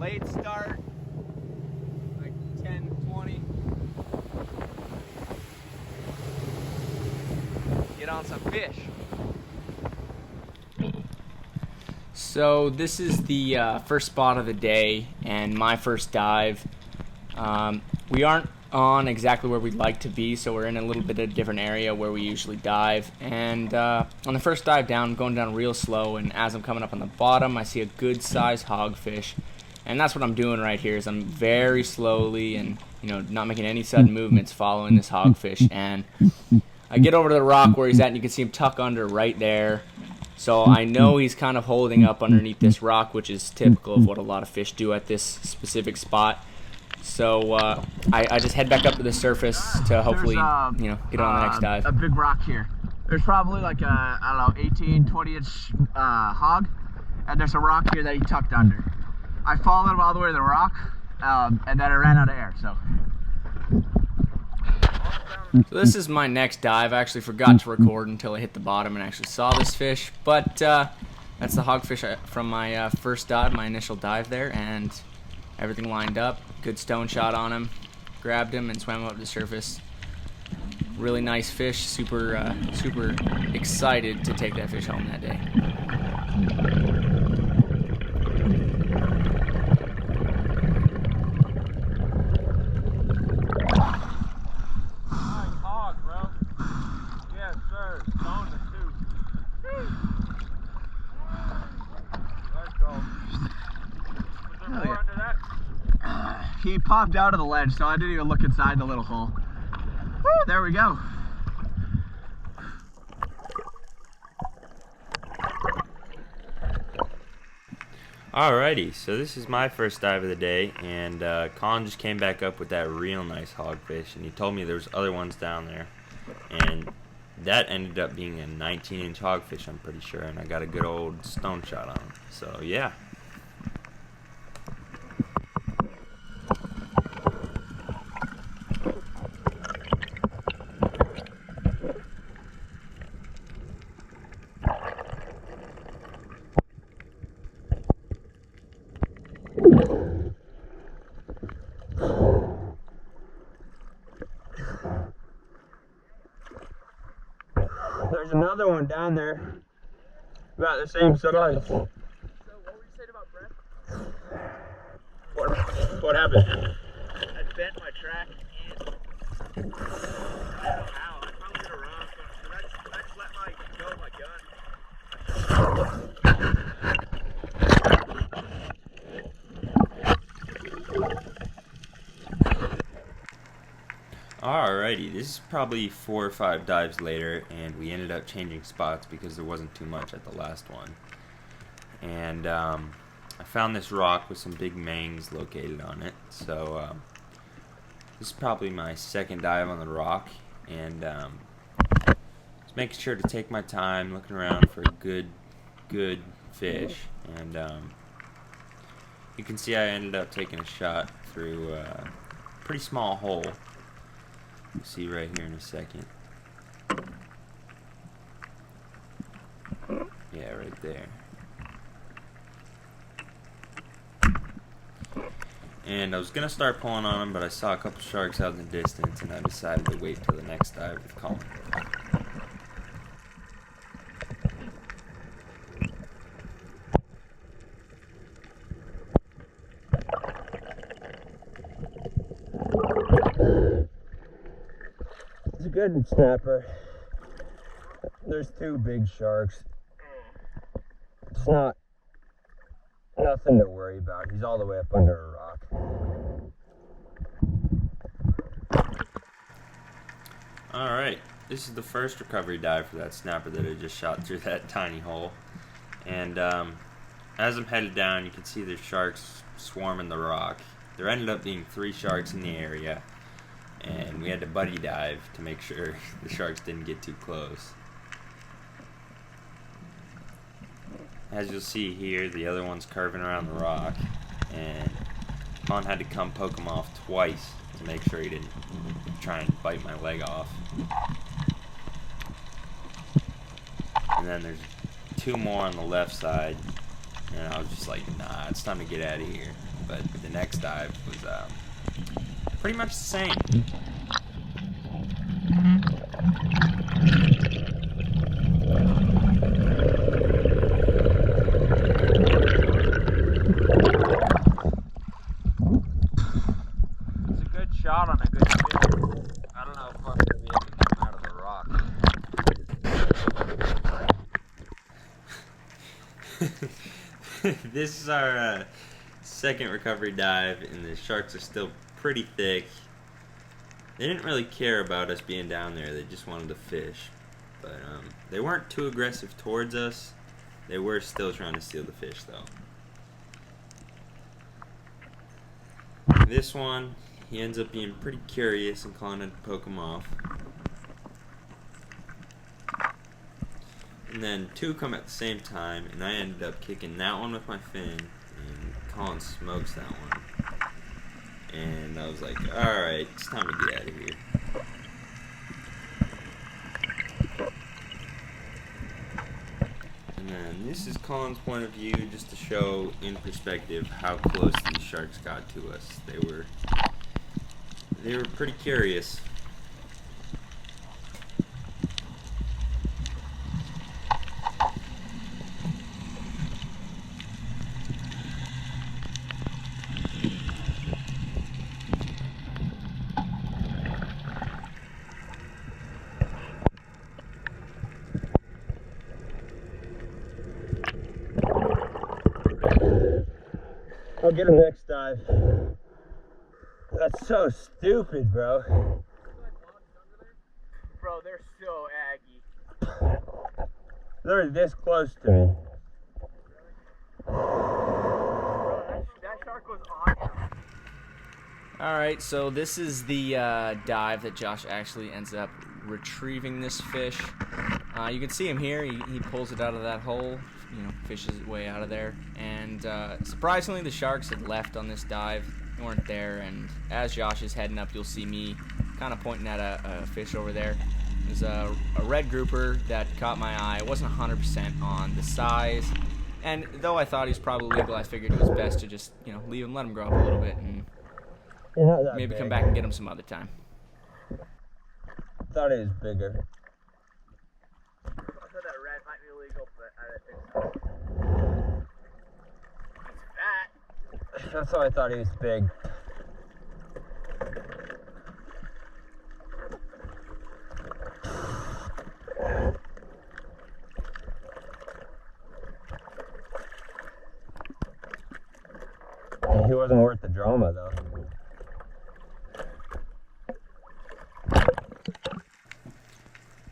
Late start, like 10, 20. Get on some fish. So this is the first spot of the day and my first dive. We aren't on exactly where we'd like to be, so we're in a little bit of a different area where we usually dive. And on the first dive down, I'm going down real slow, and as I'm coming up on the bottom, I see a good sized hogfish. And that's what I'm doing right here, is I'm very slowly and not making any sudden movements following this hogfish. And I get over to the rock where he's at, and you can see him tuck under right there. So I know he's kind of holding up underneath this rock, which is typical of what a lot of fish do at this specific spot. So I just head back up to the surface to hopefully, get on the next dive. A big rock here. There's probably like a, I don't know, 18, 20-inch hog, and there's a rock here that he tucked under. I followed him all the way to the rock, and then I ran out of air, so. So this is my next dive. I actually forgot to record until I hit the bottom and actually saw this fish, but that's the hogfish from my first dive, my initial dive there, and everything lined up. Good stone shot on him, grabbed him and swam up to the surface. Really nice fish, super excited to take that fish home that day. He popped out of the ledge, so I didn't even look inside the little hole. Woo, there we go. Alrighty, so this is my first dive of the day, and Colin just came back up with that real nice hogfish, and he told me there was other ones down there, and that ended up being a 19-inch hogfish, I'm pretty sure, and I got a good old stone shot on him. So yeah. There's another one down there, about the same size. So what were you saying about Brett? What happened? I bent my track and I don't know how. I probably hit a rock, but I just let go of my gun. Alrighty, this is probably 4 or 5 dives later, and we ended up changing spots because there wasn't too much at the last one. And I found this rock with some big mangs located on it. So this is probably my second dive on the rock, and just making sure to take my time, looking around for a good fish. And you can see I ended up taking a shot through a pretty small hole. You'll see right here in a second. Yeah, right there. And I was gonna start pulling on them, but I saw a couple sharks out in the distance, and I decided to wait till the next dive with Colin. It's a good snapper. There's 2 big sharks. It's nothing to worry about. He's all the way up under a rock. Alright, this is the first recovery dive for that snapper that I just shot through that tiny hole. And as I'm headed down, you can see there's sharks swarming the rock. There ended up being 3 sharks in the area, and we had to buddy dive to make sure the sharks didn't get too close. As you'll see here, the other one's curving around the rock, and Colin had to come poke him off twice to make sure he didn't try and bite my leg off. And then there's 2 more on the left side, and I was just like, nah, it's time to get out of here. but the next dive was pretty much the same. It's a good shot on a good fish. I don't know if I'm going to be able to get him out of the rock. This is our second recovery dive, and the sharks are still pretty thick. They didn't really care about us being down there, they just wanted to fish. But they weren't too aggressive towards us. They were still trying to steal the fish though. This one, he ends up being pretty curious and calling to poke him off. And then two come at the same time, and I ended up kicking that one with my fin, and Colin smokes that one. And I was like, alright, it's time to get out of here. And then this is Colin's point of view, just to show in perspective how close these sharks got to us. They were pretty curious. I'll get him next dive. That's so stupid, bro. Bro, they're so aggy. They're this close to me. Bro, that shark was on him. Alright, so this is the dive that Josh actually ends up retrieving this fish. You can see him here. He pulls it out of that hole, fishes it way out of there. And surprisingly, the sharks had left on this dive. They weren't there, and as Josh is heading up, you'll see me kind of pointing at a fish over there. There's a red grouper that caught my eye. I wasn't 100% on the size, and though I thought he was probably legal, I figured it was best to just leave him, let him grow up a little bit, and maybe come back and get him some other time. Thought it was bigger. I thought that red might be illegal, but I don't think so. It's fat. That's why I thought he was big. He wasn't worth the drama though.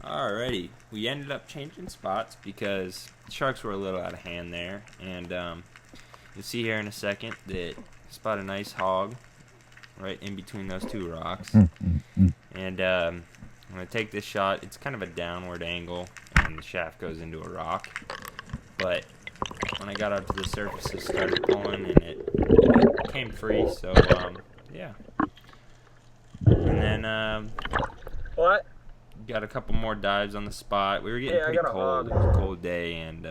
Alrighty, we ended up changing spots because the sharks were a little out of hand there, and you'll see here in a second that I spot a nice hog right in between those two rocks. And I'm going to take this shot. It's kind of a downward angle, and the shaft goes into a rock. But when I got up to the surface, it started pulling, and it came free. So yeah. And then What? got a couple more dives on the spot. We were getting pretty cold. It was a cold day, and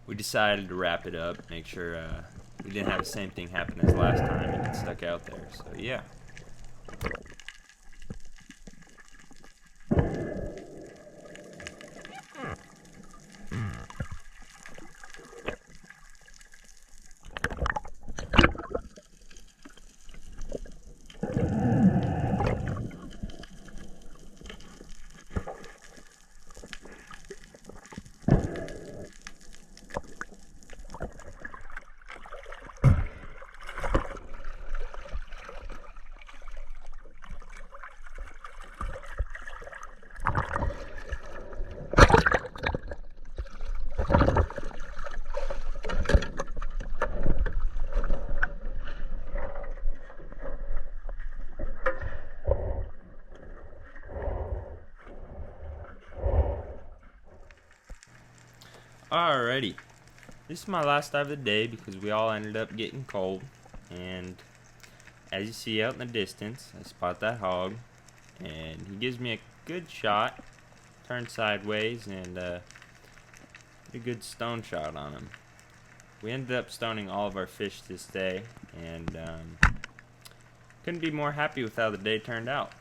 we decided to wrap it up, make sure we didn't have the same thing happen as last time and get stuck out there. So yeah. Alrighty, this is my last dive of the day because we all ended up getting cold, and as you see out in the distance, I spot that hog, and he gives me a good shot, turn sideways, and get a good stone shot on him. we ended up stoning all of our fish this day, and couldn't be more happy with how the day turned out.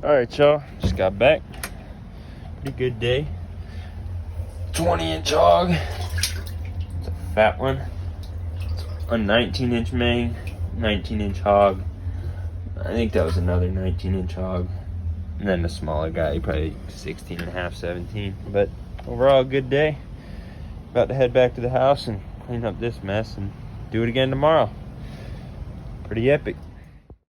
Alright, y'all, just got back. Pretty good day. 20-inch hog. It's a fat one. It's a 19-inch mang, 19-inch hog. I think that was another 19-inch hog. And then the smaller guy, probably 16 and a half, 17. But overall, good day. About to head back to the house and clean up this mess and do it again tomorrow. Pretty epic.